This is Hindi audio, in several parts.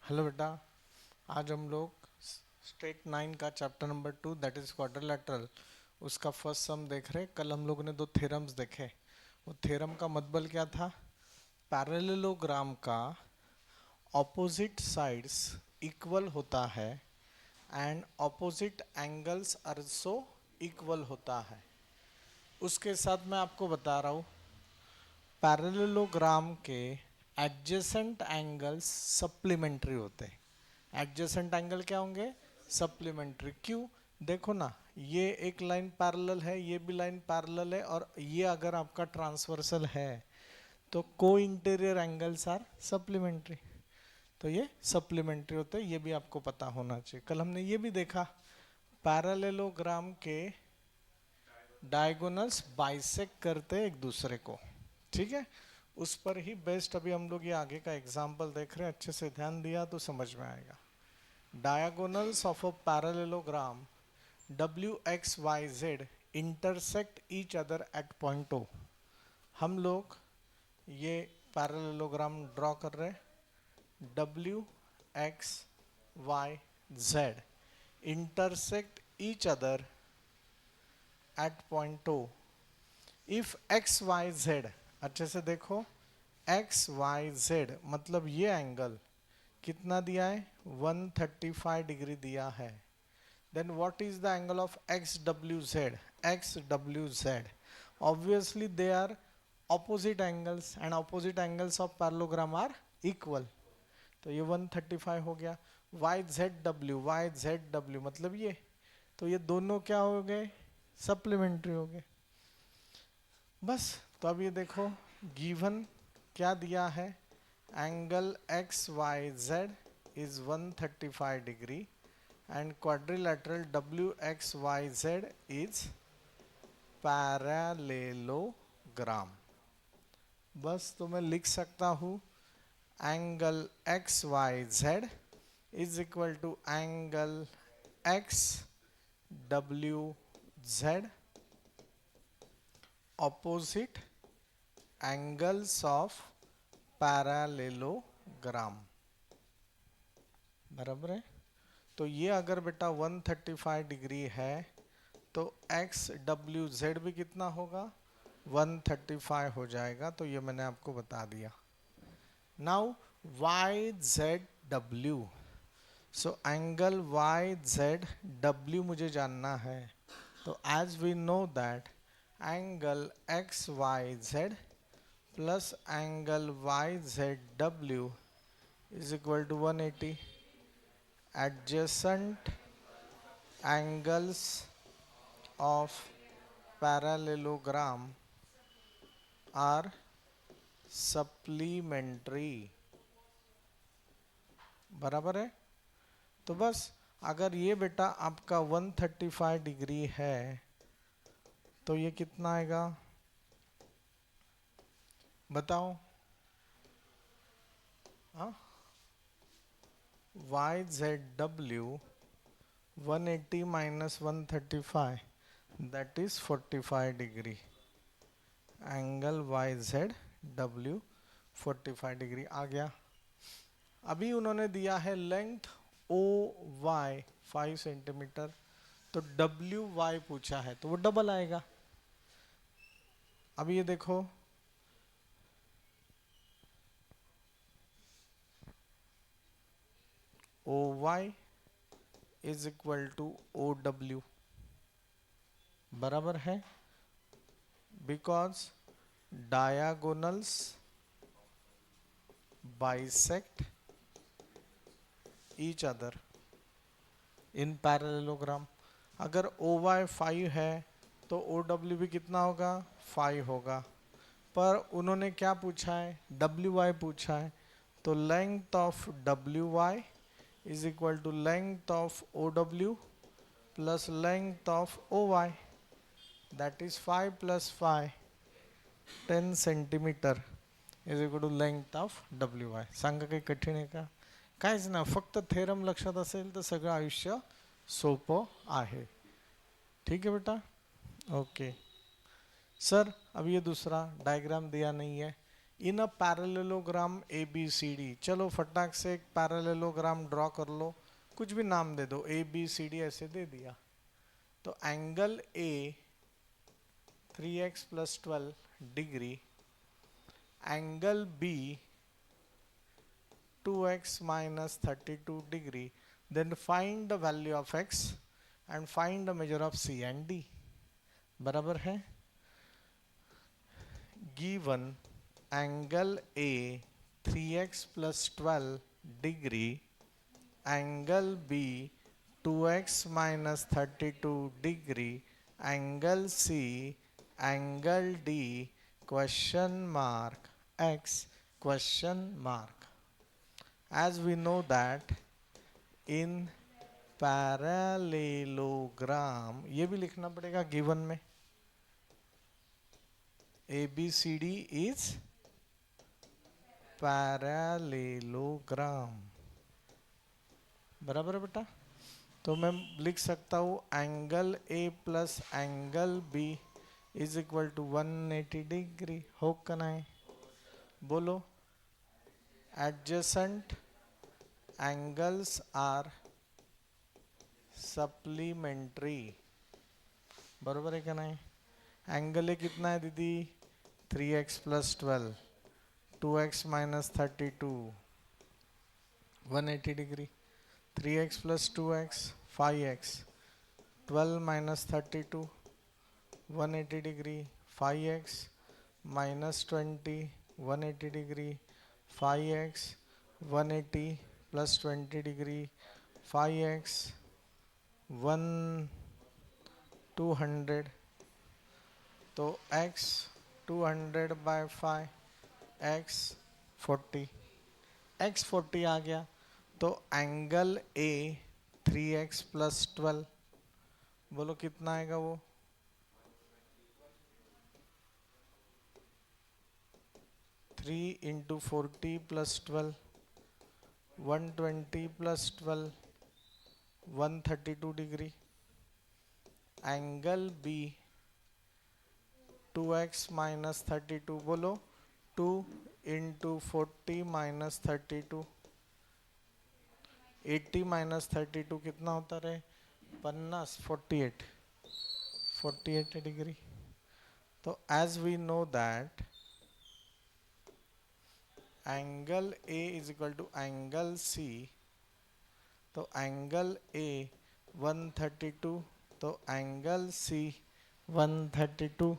हेलो बेटा। आज हम लोग स्टेट 9 का chapter number 2 that is quadrilateral उसका फर्स्ट सम देख रहे। कल हम लोगों ने दो थ्योरम्स देखे। वो थ्योरम का मतलब क्या था? पैरेललोग्राम का ऑपोजिट साइड्स इक्वल होता है and opposite angles also equal होता है। उसके साथ मैं आपको बता रहा हूँ पैरेललोग्राम के एडजेसेंट एंगल्स सप्लीमेंट्री होते हैं। एडजेसेंट एंगल क्या होंगे? सप्लीमेंट्री। क्यों? देखो ना, ये एक लाइन पैरेलल है, ये भी लाइन पैरेलल है, और ये अगर आपका ट्रांसवर्सल है तो को इंटीरियर एंगल्स आर सप्लीमेंट्री। तो ये सप्लीमेंट्री होते हैं, ये भी आपको पता होना चाहिए। कल हमने ये भी देखा पैरेललोग्राम के डायगोनल्स बाइसेक्ट करते एक दूसरे को। ठीक है, उस पर ही बेस्ट अभी हम लोग ये आगे का एग्जाम्पल देख रहे हैं। अच्छे से ध्यान दिया तो समझ में आएगा। Diagonals of a parallelogram W X Y Z intersect each other at point O. हम लोग ये पैरेललोग्राम ड्रॉ कर रहे हैं। W X Y Z intersect each other at point O. If X Y Z, अच्छे से देखो, एक्स वाई जेड मतलब ये एंगल कितना दिया है? 135 डिग्री दिया है। Then what is the angle of X W Z? X W Z obviously they are opposite angles and opposite angles of parallelogram are equal. तो ये 135 हो गया। वाई जेड डब्ल्यू मतलब ये, तो ये दोनों क्या हो गए? सप्लीमेंट्री हो गए। बस, तो अब ये देखो गिवन क्या दिया है? Angle X Y Z is 135 degree and quadrilateral W X Y Z is parallelogram. बस, तो मैं लिख सकता हूँ angle X Y Z is equal to angle X W Z opposite angles of parallelogram. बराबर है। तो ये अगर बेटा 135 डिग्री है तो एक्स डब्ल्यू जेड भी कितना होगा? 135 हो जाएगा। तो ये मैंने आपको बता दिया। Now Y Z W, so angle Y Z W मुझे जानना है। तो as we know that angle X Y Z plus angle Y Z W is equal to 180. Adjacent angles of parallelogram are supplementary. बराबर है। तो बस, अगर ये बेटा आपका 135 डिग्री है तो ये कितना आएगा बताओ? हाँ, Y Z W 180 minus 135 that is 45 degree. Angle Y Z W 45 degree आ गया। अभी उन्होंने दिया है लेंथ ओ वाई 5 सेंटीमीटर, तो डब्ल्यू वाई पूछा है तो वो डबल आएगा। अब ये देखो, O Y is equal to O W. बराबर है, because diagonals bisect each other in parallelogram. अगर ओ वाई 5 है तो ओ डब्ल्यू भी कितना होगा? 5 होगा। पर उन्होंने क्या पूछा है? डब्ल्यू वाई पूछा है। तो length of W Y is equal to length of O W plus length of O Y, that is 5 plus 5 10 centimetre is equal to length of W Y. सांगा काही कठीण आहे का? काहीच ना, फक्त थेरम लक्षात असेल तर सगळं आयुष्य सोपं आहे. ठीक है बेटा, ओके. सर अब ये दूसरा डायग्राम दिया नहीं है, in a parallelogram A B C D, चलो फटाक से एक पैरेललोग्राम ड्रॉ कर लो, कुछ भी नाम दे दो, ए बी सी डी ऐसे दे दिया। तो angle A 3x + 12 degree, angle B 2x - 32 degree, then find the value of x and find the measure of c and d। बराबर है। given angle A 3x + 12 degree, angle B 2x - 32 degree, angle C, angle D, question mark x, question mark। As we know that in parallelogram, ये भी लिखना पड़ेगा given में, ABCD is पैरेललोग्राम। बराबर है बेटा। तो मैं लिख सकता हूँ angle A plus angle B is equal to 180 degree. हो कनाए बोलो। Adjacent angles are supplementary. बराबर है कनाए। एंगल ए कितना है दीदी? 3x + 12, 2x - 32, 180 degree. 3x + 2x 5x, 12 - 32 180 degree, 5x - 20 180 degree, 5x 180 + 20 degree, 5x 1 200, तो x 200/5, x 40, x 40 आ गया। तो एंगल ए 3x + 12, बोलो कितना आएगा वो? 3 × 40 + 12, 120 + 12, 132 डिग्री। एंगल बी 2x - 32, बोलो 2 × 40 - 32, 80 - 32 कितना होता रहे? 50, 48, 48 डिग्री। तो as we know that angle A is equal to angle C, तो एंगल ए 132, तो angle C 132,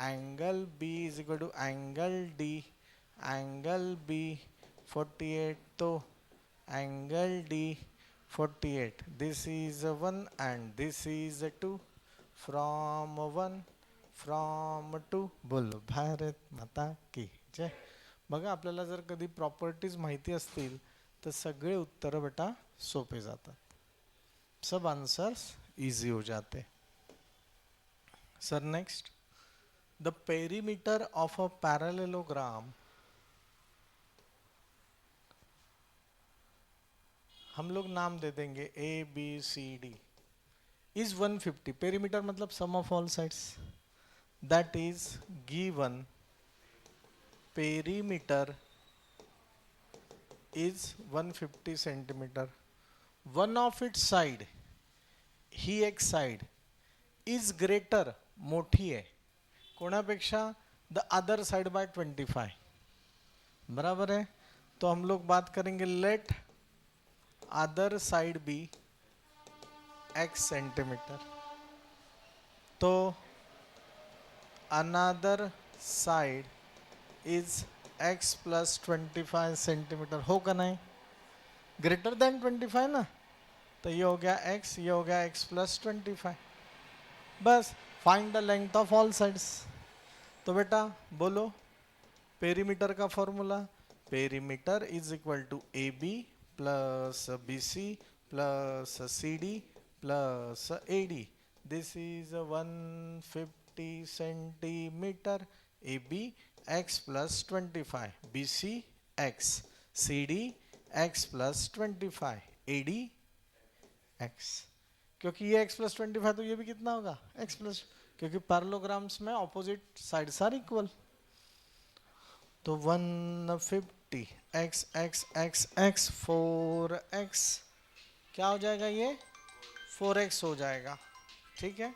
angle B is equal to angle D, angle B 48, तो angle D 48। This is 1 and this is 2, from 1 from 2। बोलो भारत माता की जय। बघा आपल्याला जर कधी प्रॉपर्टीज माहिती असतील तर सगळे उत्तर बेटा सोपे जातात, सब आंसर्स इजी हो जाते। Sir next, the perimeter of a parallelogram, हम लोग नाम दे देंगे A B C D, is 150। Perimeter मतलब sum of all sides, that is given perimeter is 150 centimetre. One of its side, ही एक साइड इज ग्रेटर, मोठी है, कोणापेक्षा? The other side by 25। बराबर है। तो हम लोग बात करेंगे let other side be x centimetre, तो another side is x + 25 centimetre. होगा नहीं? ग्रेटर देन 25 ना, तो ये हो गया x, ये हो गया x + 25। बस find the length of all sides. तो बेटा बोलो पेरीमीटर का formula, perimeter is equal to A B plus B C plus C D plus A D. This is 150 centimetre. A B x + 25, B C x, C D x + 25, A D x. क्योंकि ये x + 25 तो ये भी कितना होगा? x+, क्योंकि पैरेललोग्राम्स में ऑपोजिट साइड्स आर इक्वल। तो 150 x x x x 4x क्या हो जाएगा ये 4x हो जाएगा, ठीक है।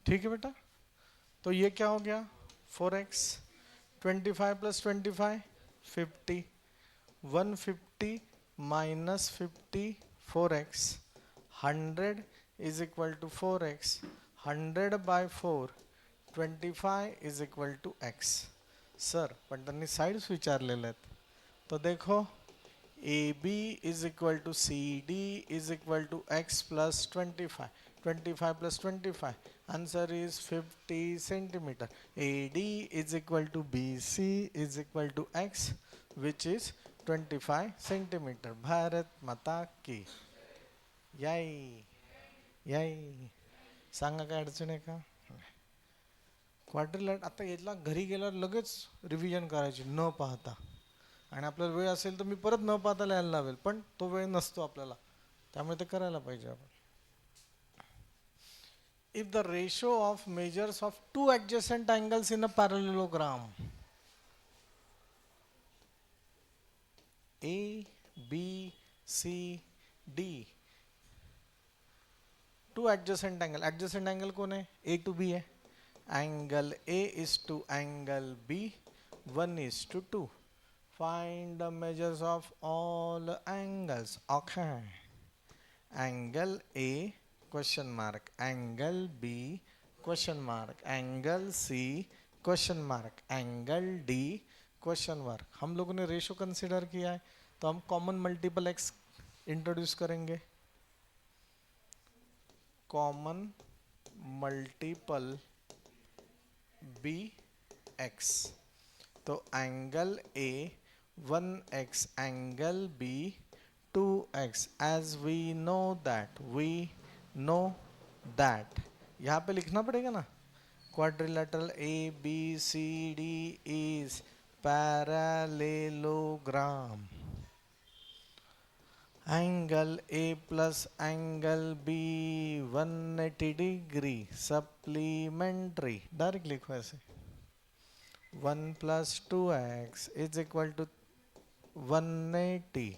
ठीक है बेटा, तो ये क्या हो गया 4x, 25 plus 25 50, 150 minus 50 4x, 100 is equal to 4x, 100 by 4 25 is equal to x। Sir पण त्यांनी साईड्स विचारलेल्या आहेत, तो देखो A B is equal to C D is equal to x plus 25, 25 plus 25, answer is 50 centimetre. A D is equal to B C is equal to x which is 25 centimetre. Bharat माता की याई याई। सांगा काय अडचण आहे का? क्वाड्रिलॅट आता याला घरी गेल्यावर लगेच रिव्हिजन करायची न पाहता, आणि आपल्याला वेळ असेल तर मी परत न पाहता लिहायला लावेल, पण तो वेळ नसतो आपल्याला, त्यामुळे ते करायला पाहिजे आपण. If the ratio of measures of two adjacent angles in a parallelogram A B C D, two adjacent angle कौन है? ए टू बी है, angle A is to angle B 1:2. Find the measures of all angles. Okay. Angle A question mark, angle B question mark, angle C question mark, angle D question mark. हम लोगों ने रेशो कंसिडर किया है, तो हम कॉमन मल्टीपल एक्स इंट्रोड्यूस करेंगे। कॉमन मल्टीपल बी एक्स, तो angle A 1x, angle B 2x, as we know that, यहाँ पे लिखना पड़ेगा ना, quadrilateral A B C D is parallelogram, angle A plus angle B 180 degree supplementary, direct लिखो ऐसे, 1 plus 2x is equal to 180,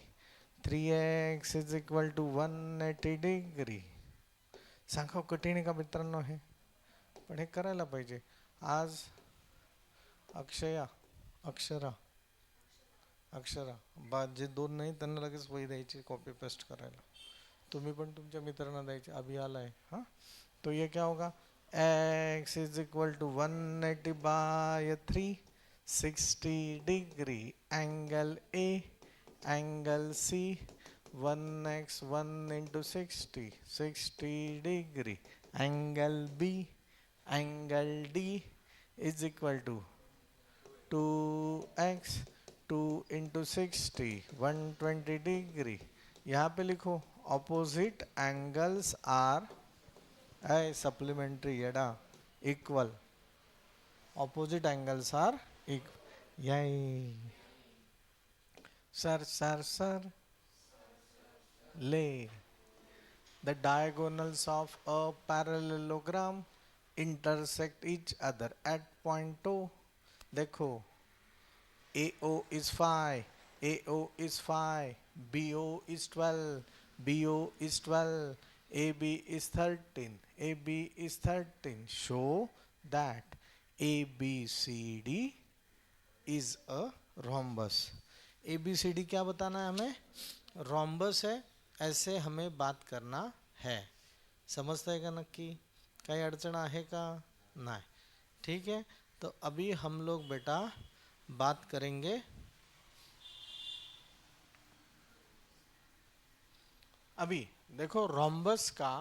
3x is equal to 180 degree. सांगा कठीण का मित्रांनो हे, पण हे करायला पाहिजे. आज अक्षरा जे दोन नाही त्यांना लगेच वही द्यायची कॉपी पेस्ट करायला, तुम्ही पण तुमच्या मित्रांना द्यायचे, अभी आला है. हाँ, तो ये क्या होगा, x is equal to 180 by 3, 60 degree, angle A angle C 1x 1 into 60, 60 degree, angle B angle D is equal to 2x 2 into 60, 120 degree. यहाँ पे लिखो ऑपोजिट एंगल्स आर सप्लीमेंट्री एडा इक्वल, ऑपोजिट एंगल्स आर यही. सर ले, the diagonals of a parallelogram intersect each other at point O. देखो AO is 5, AO is 5, BO is 12, BO is 12, AB is 13, AB is 13. Show that ABCD is a rhombus. ABCD क्या बताना है हमें? rhombus है, ऐसे हमें बात करना है. समजताय का नक्की? काही अडचण आहे का? नहीं, ठीक है। तो अभी हम लोग बेटा बात करेंगे, अभी देखो रोम्बस का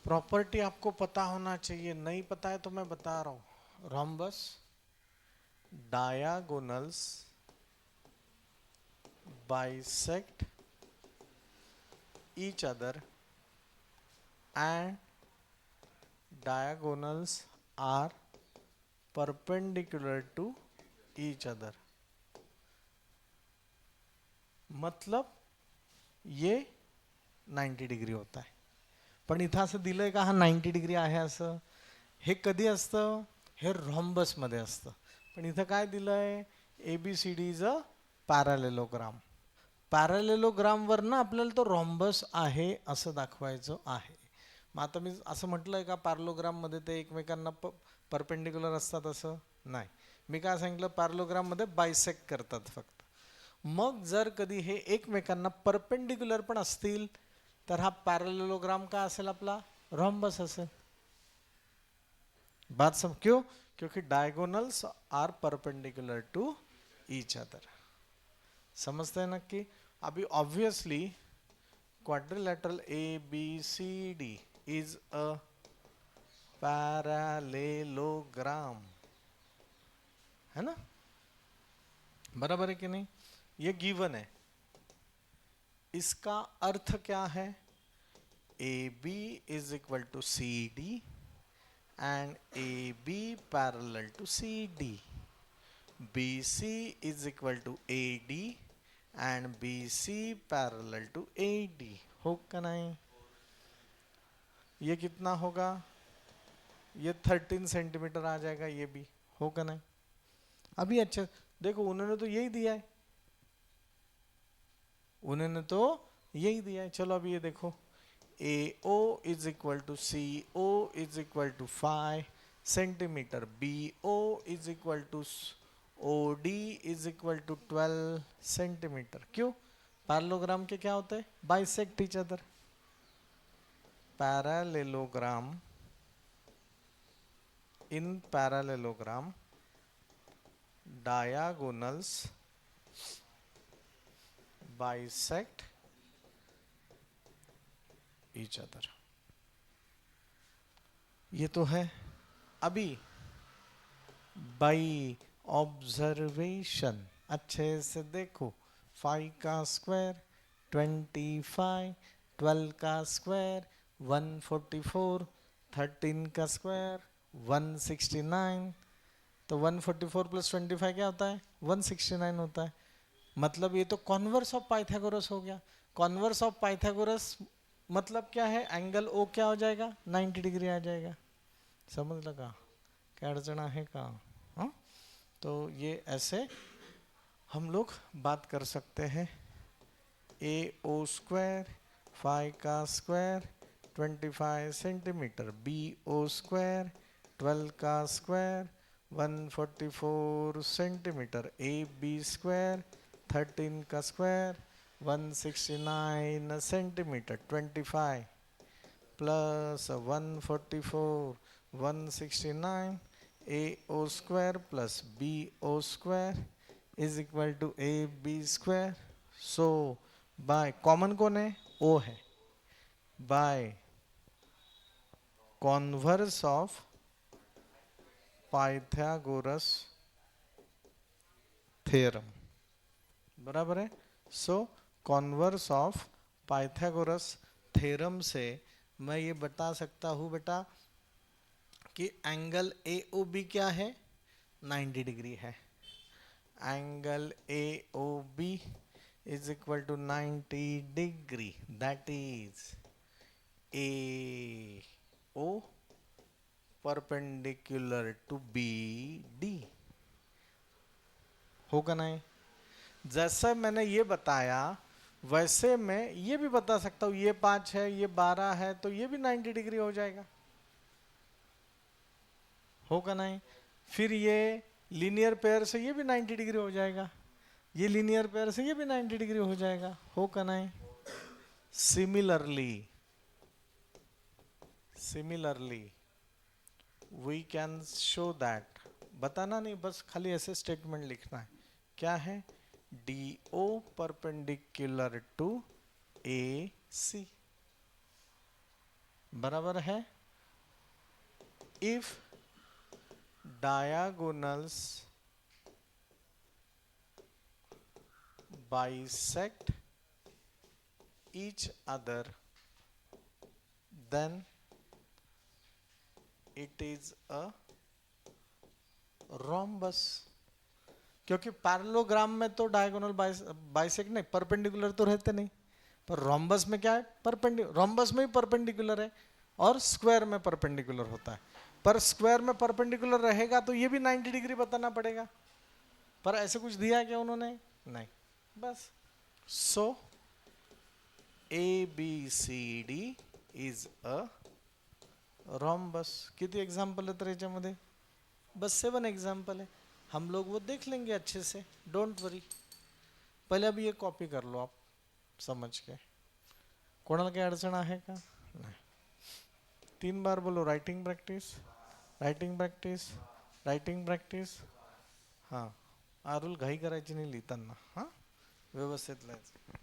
प्रॉपर्टी आपको पता होना चाहिए, नहीं पता है तो मैं बता रहा हूं। Rhombus diagonals bisect each other and diagonals are perpendicular to each other. मतलब ये 90 डिग्री होता आहे, पण इथं असं दिलंय का हा 90 डिग्री आहे असं? हे कधी असतं? हे रॉम्बस मध्ये असतं. पण इथं काय दिलंय? ABCD is a parallelogram. Parallelogram वर ना आपल्याला तो रॉम्बस आहे असं दाखवायचं आहे. मग आता मी असं म्हटलंय का पॅरालोग्राम मध्ये ते एकमेकांना परपेंडिक्युलर असतात असं? नाही. मी काय सांगितलं, पॅरालोग्राम मध्ये बायसेक्ट करतात फक्त. मग जर कधी हे एकमेकांना परपेंडिक्युलर पण असतील तर हा पॅरालेलोग्राम काय असेल आपला? रॉम्बस असेल. बात सब क्यों? क्योंकि diagonals are perpendicular to each other. समझते हैं नक्की? अभी obviously quadrilateral ABCD is a parallelogram, है ना? बराबर है कि नहीं? ये गिवन है. इसका अर्थ क्या है? AB is equal to CD and AB parallel to CD. BC is equal to AD and BC parallel to AD. हो का नहीं? ये कितना होगा? ये 13 सेंटीमीटर आ जाएगा. ये भी हो का नहीं? अभी अच्छा देखो, उन्होंने तो यही दिया है, उन्होंने तो यही दिया है. चलो अभी ये देखो, AO is equal to CO is equal to 5 centimetre. BO is equal to OD is equal to 12 centimetre. क्यों? पैरेललोग्राम के क्या होते हैं? Bisect each other. पैरेललोग्राम, इन parallelogram diagonals bisect each other. ये तो है. अभी बाई ऑब्जर्वेशन अच्छे से देखो, 5 का स्क्वायर 25, 12 का स्क्वायर 144, 13 का स्क्वायर 169. तो 144 प्लस 25 क्या होता है? 169 होता है. मतलब ये तो कॉन्वर्स ऑफ पाइथागोरस हो गया. कॉन्वर्स ऑफ पाइथागोरस मतलब क्या है? एंगल O क्या हो जाएगा? 90 डिग्री आ जाएगा. समझ लगा? क्या अड़चन है का? हाँ, तो ये ऐसे हम लोग बात कर सकते हैं. AO स्क्वायर 5 का स्क्वायर 25 सेंटीमीटर, BO स्क्वायर 12 का स्क्वायर 144 सेंटीमीटर, AB स्क्वायर 13 का square 169 centimetre. 25 plus 144 169, AO square plus BO square is equal to AB square. So by common कौन है? O है. By converse of Pythagoras theorem. बराबर है. So converse of Pythagoras theorem से मैं ये बता सकता हूँ बेटा कि एंगल AOB क्या है? 90 डिग्री है. Angle AOB is equal to 90 degree. That is AO perpendicular to BD. होगा नहीं? जैसा मैंने ये बताया वैसे मैं ये भी बता सकता हूँ, ये 5 है, ये 12 है, तो ये भी 90 डिग्री हो जाएगा. होगा नहीं? फिर ये लीनियर पेयर से ये भी 90 डिग्री हो जाएगा, ये लीनियर पेयर से ये भी 90 डिग्री हो जाएगा. हो का नहीं? Similarly we can show that, बताना नहीं, बस खाली ऐसे स्टेटमेंट लिखना है। क्या है? डी ओ परपेंडिकुलर टू ए सी, बराबर है। If diagonals bisect each other, then it is a rhombus। क्योंकि पैरेललोग्राम में तो डायगोनल बाइसेक्ट नहीं, परपेंडिकुलर तो रहते नहीं, पर रोम्बस में क्या है? परपेंडिकुलर, रोम्बस में भी परपेंडिकुलर है और स्क्वायर में परपेंडिकुलर होता है। पर स्क्वायर में परपेंडिकुलर रहेगा तो ये भी 90 डिग्री बताना पड़ेगा, पर ऐसे कुछ दिया है क्या उन्होंने? नहीं, बस। सो ABCD इज अ रॉम्बस। किती एग्जाम्पल है त्याच्यामध्ये? बस 7 एग्जाम्पल है, हम लोग वो देख लेंगे अच्छे से, डोंट वरी। पहले अभी ये कॉपी कर लो आप समझ के। कोणाला काही अडचण आहे का? नाही। 3 बार बोलो, writing practice, writing practice, writing practice. हाँ, आरुल घाई करायची नाही लिहिताना, हां, व्यवस्थित लिहायचं।